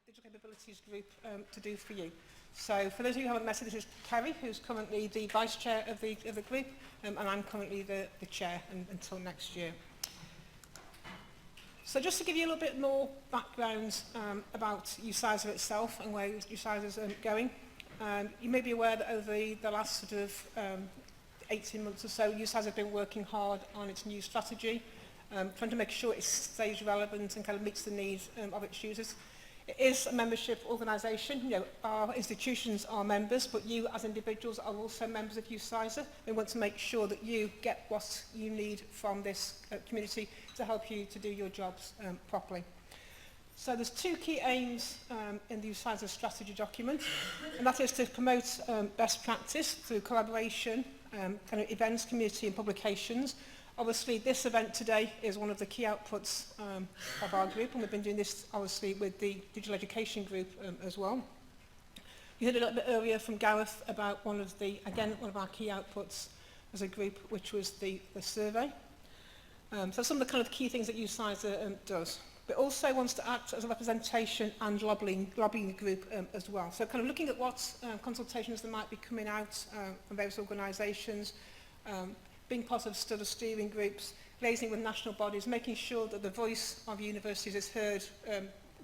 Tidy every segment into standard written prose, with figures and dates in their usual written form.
Digital Capabilities Group to do for you. So for those of you who haven't met her, this is Kerry, who's currently the Vice Chair of the group, and I'm currently the Chair until next year. So just to give you a little bit more background about UCISA itself and where UCISA is going, you may be aware that over the last sort of 18 months or so, UCISA has been working hard on its new strategy, trying to make sure it stays relevant and kind of meets the needs of its users. It is a membership organisation. You know, our institutions are members, but you as individuals are also members of UCISA. We want to make sure that you get what you need from this community to help you to do your jobs properly. So there's two key aims in the UCISA strategy document, and that is to promote best practice through collaboration, kind of events, community and publications. Obviously, this event today is one of the key outputs of our group, and we've been doing this, obviously, with the Digital Education Group as well. You heard a little bit earlier from Gareth about one of our key outputs as a group, which was the survey. So some of the kind of key things that UCISA does. But also wants to act as a representation and lobbying group as well. So kind of looking at what consultations that might be coming out from various organisations, being part of study steering groups, liaising with national bodies, making sure that the voice of universities is heard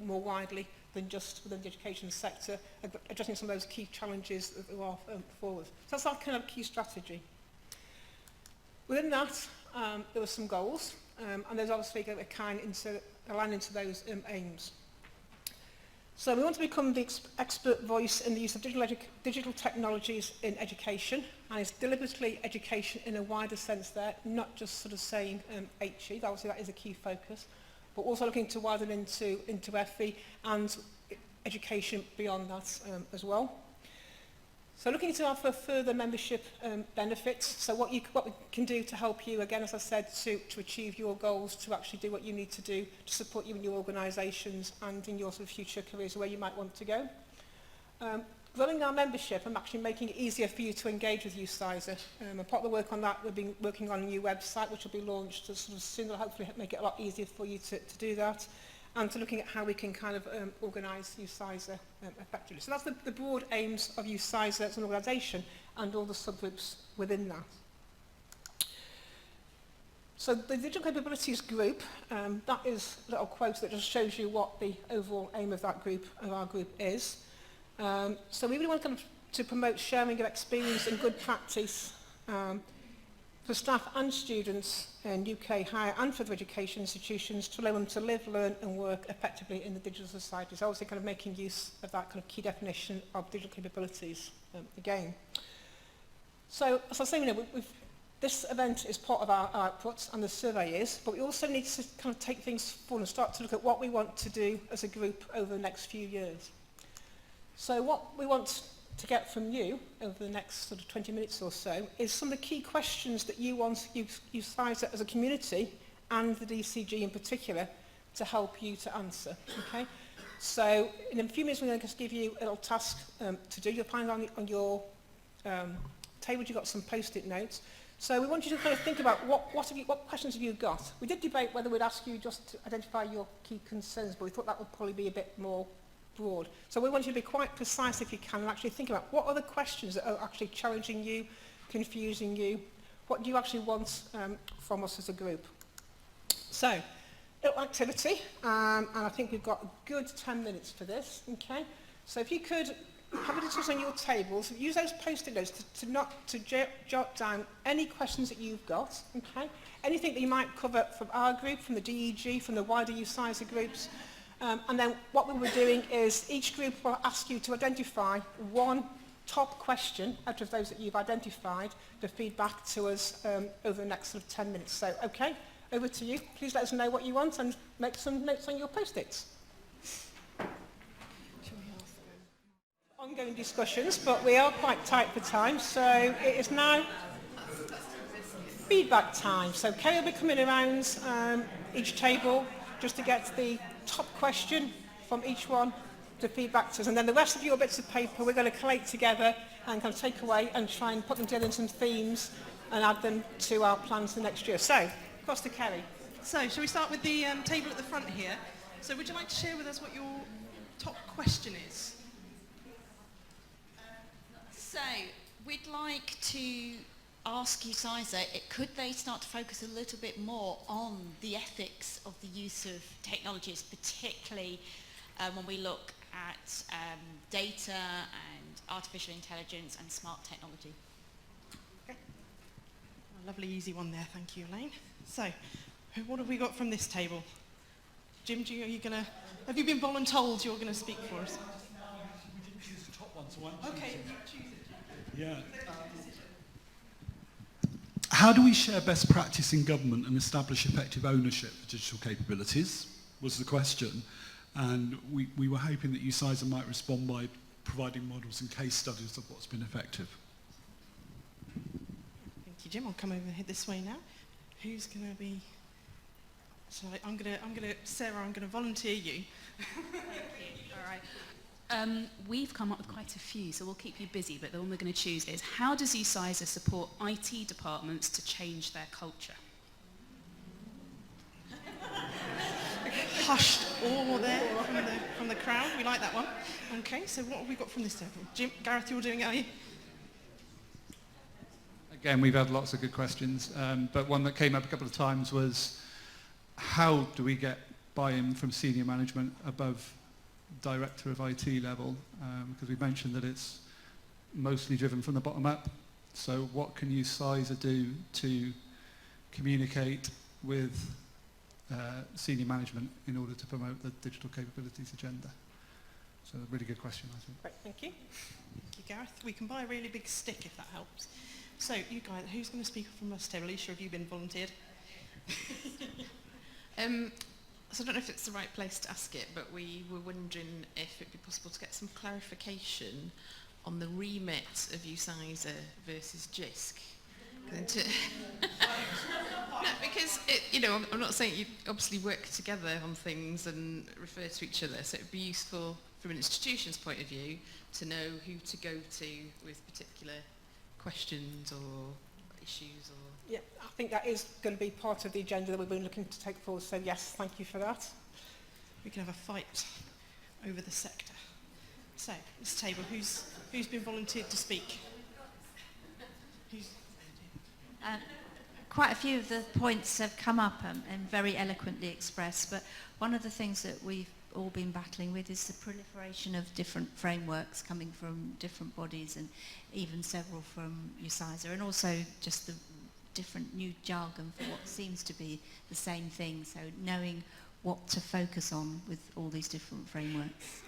more widely than just within the education sector, addressing some of those key challenges that are forward. So that's our kind of key strategy. Within that, there were some goals, and there's obviously a kind align into those aims. So we want to become the expert voice in the use of digital technologies in education, and it's deliberately education in a wider sense there, not just sort of saying HE, obviously that is a key focus, but also looking to widen into FE and education beyond that as well. So looking to offer further membership benefits, so what we can do to help you, again, as I said, to achieve your goals, to actually do what you need to do to support you in your organisations and in your sort of future careers where you might want to go. Growing our membership and actually making it easier for you to engage with UCISA. And part of the work on that, we've been working on a new website which will be launched sort of soon. It'll hopefully make it a lot easier for you to do that. And to looking at how we can kind of organise UCISA effectively. So that's the broad aims of UCISA as an organisation and all the subgroups within that. So the Digital Capabilities Group, that is a little quote that just shows you what the overall aim of our group is. So we really want to promote sharing of experience and good practice for staff and students in UK higher and further education institutions to allow them to live, learn and work effectively in the digital society. So obviously kind of making use of that kind of key definition of digital capabilities again. So as I was saying, this event is part of our outputs and the survey is, but we also need to kind of take things forward and start to look at what we want to do as a group over the next few years. So what we want to get from you over the next sort of 20 minutes or so is some of the key questions that you want UCISA as a community and the DCG in particular to help you to answer. Okay? So in a few minutes we're going to just give you a little task to do. You'll find on your table you've got some post-it notes. So we want you to kind of think about what questions have you got. We did debate whether we'd ask you just to identify your key concerns, but we thought that would probably be a bit more broad. So we want you to be quite precise if you can and actually think about what are the questions that are actually challenging you, confusing you, what do you actually want from us as a group. So, little activity, and I think we've got a good 10 minutes for this, okay? So if you could have a discussion on your tables, use those post-it notes to jot down any questions that you've got, okay? Anything that you might cover from our group, from the DEG, from the wider UCISA groups. And then what we were doing is each group will ask you to identify one top question out of those that you've identified to feed back to us over the next sort of 10 minutes. So, okay, over to you. Please let us know what you want and make some notes on your post-its. Ongoing discussions, but we are quite tight for time, so it is now feedback time. So Kay will be coming around each table just to get the top question from each one to feed back to us. And then the rest of your bits of paper we're going to collate together and kind of take away and try and put them together in some themes and add them to our plans for next year. So, across to Kerry. So, shall we start with the table at the front here? So would you like to share with us what your top question is? So, we'd like to ask you, Sizer, could they start to focus a little bit more on the ethics of the use of technologies, particularly when we look at data and artificial intelligence and smart technology? Okay. A lovely easy one there, thank you, Elaine. So, what have we got from this table? Jim, have you been voluntold you're going to speak for us? We didn't choose the top one, so I'm Okay, choosing. you choose it. Yeah. How do we share best practice in government and establish effective ownership of digital capabilities, was the question. And we were hoping that you, Sizer, might respond by providing models and case studies of what's been effective. Thank you, Jim. I'll come over this way now. Who's going to be... Sarah, I'm going to volunteer you. Thank you. All right. We've come up with quite a few, so we'll keep you busy, but the one we're going to choose is, how does USISA support IT departments to change their culture? Hushed all there from the crowd. We like that one. Okay, so what have we got from this table? Jim, Gareth, you're doing it, are you? Again, we've had lots of good questions, but one that came up a couple of times was, how do we get buy-in from senior management above director of IT level? Because we mentioned that it's mostly driven from the bottom up. So what can USISA do to communicate with senior management in order to promote the digital capabilities agenda? So a really good question, I think. Great, thank you. Thank you, Gareth. We can buy a really big stick if that helps. So, you guys, who's going to speak from us table? Alicia, have you been volunteered? So I don't know if it's the right place to ask it, but we were wondering if it'd be possible to get some clarification on the remit of USISA versus JISC. No, because I'm not saying you obviously work together on things and refer to each other, so it'd be useful from an institution's point of view to know who to go to with particular questions or issues or... Yeah, I think that is going to be part of the agenda that we've been looking to take forward, so yes, thank you for that. We can have a fight over the sector. So, this table, who's been volunteered to speak? Quite a few of the points have come up and very eloquently expressed, but one of the things that we've all been battling with is the proliferation of different frameworks coming from different bodies and even several from USISA, and also just the different new jargon for what seems to be the same thing, so knowing what to focus on with all these different frameworks.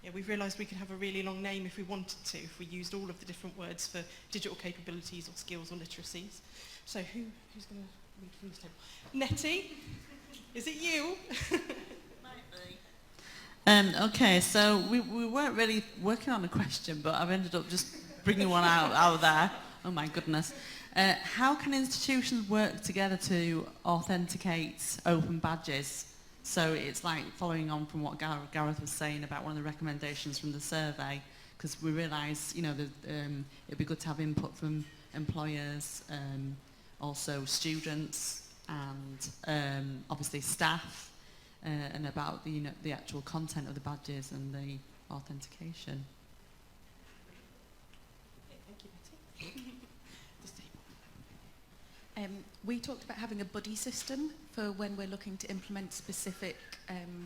Yeah, we've realised we could have a really long name if we wanted to, if we used all of the different words for digital capabilities or skills or literacies. So who's going to read from this table? Nettie, is it you? Okay, so we weren't really working on a question, but I've ended up just bringing one out there. Oh my goodness. How can institutions work together to authenticate open badges? So it's like following on from what Gareth was saying about one of the recommendations from the survey, because we realise, that it'd be good to have input from employers, also students, and obviously staff, and about the actual content of the badges and the authentication. Thank you, Betty. This table. We talked about having a buddy system for when we're looking to implement specific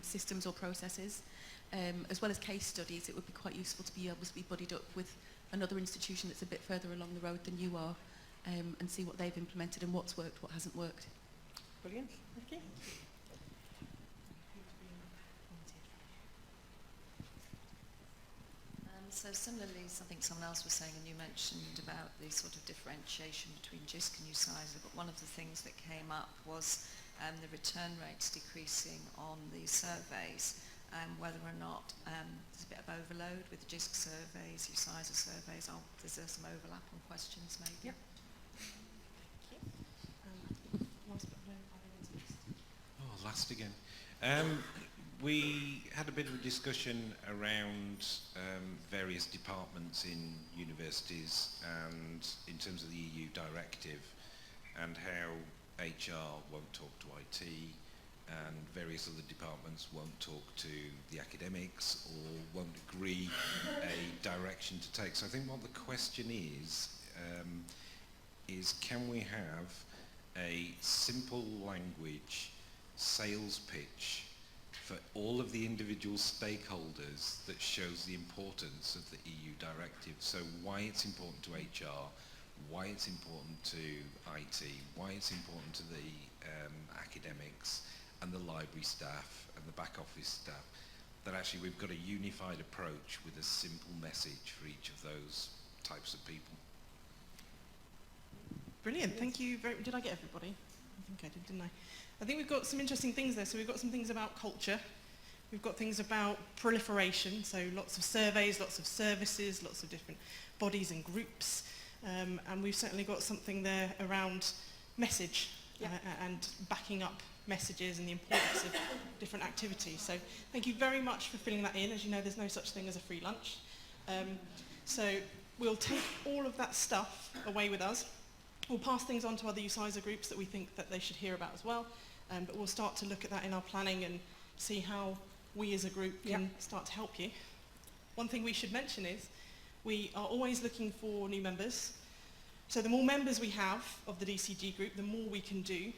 systems or processes, as well as case studies. It would be quite useful to be able to be buddied up with another institution that's a bit further along the road than you are, and see what they've implemented and what's worked, what hasn't worked. Brilliant, thank you. So similarly, something someone else was saying, and you mentioned about the sort of differentiation between JISC and USISA, but one of the things that came up was the return rates decreasing on the surveys, whether or not there's a bit of overload with the JISC surveys, USISA surveys. Is there some overlap on questions maybe? Yep. Last again. We had a bit of a discussion around various departments in universities and in terms of the EU directive and how HR won't talk to IT and various other departments won't talk to the academics or won't agree a direction to take. So I think what the question is can we have a simple language sales pitch for all of the individual stakeholders that shows the importance of the EU directive? So why it's important to HR, why it's important to IT, why it's important to the academics and the library staff and the back office staff, that actually we've got a unified approach with a simple message for each of those types of people. Brilliant, thank you very much. Did I get everybody? I think I did, didn't I? I think we've got some interesting things there. So we've got some things about culture, we've got things about proliferation, so lots of surveys, lots of services, lots of different bodies and groups, and we've certainly got something there around message and backing up messages and the importance of different activities. So thank you very much for filling that in. As you know, there's no such thing as a free lunch. So we'll take all of that stuff away with us. We'll pass things on to other UCISA groups that we think that they should hear about as well, but we'll start to look at that in our planning and see how we as a group can start to help you. One thing we should mention is we are always looking for new members. So the more members we have of the DCG group, the more we can do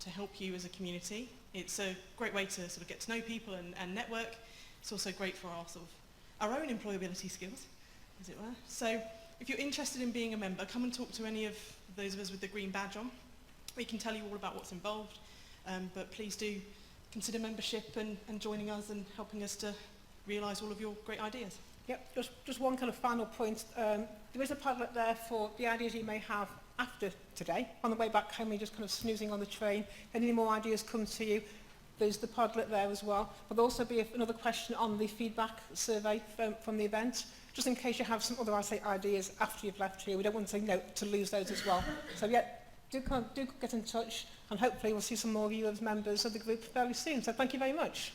to help you as a community. It's a great way to sort of get to know people and network. It's also great for our own employability skills, as it were. So if you're interested in being a member, come and talk to any of those of us with the green badge on. We can tell you all about what's involved, but please do consider membership and joining us and helping us to realise all of your great ideas. Yep, just one kind of final point. There is a Padlet there for the ideas you may have after today. On the way back home, you're just kind of snoozing on the train. If any more ideas come to you, there's the Padlet there as well. But there'll also be another question on the feedback survey from the event, just in case you have some other ideas after you've left here. We don't want to lose those as well. So yeah, do get in touch, and hopefully we'll see some more of you as members of the group fairly soon. So thank you very much.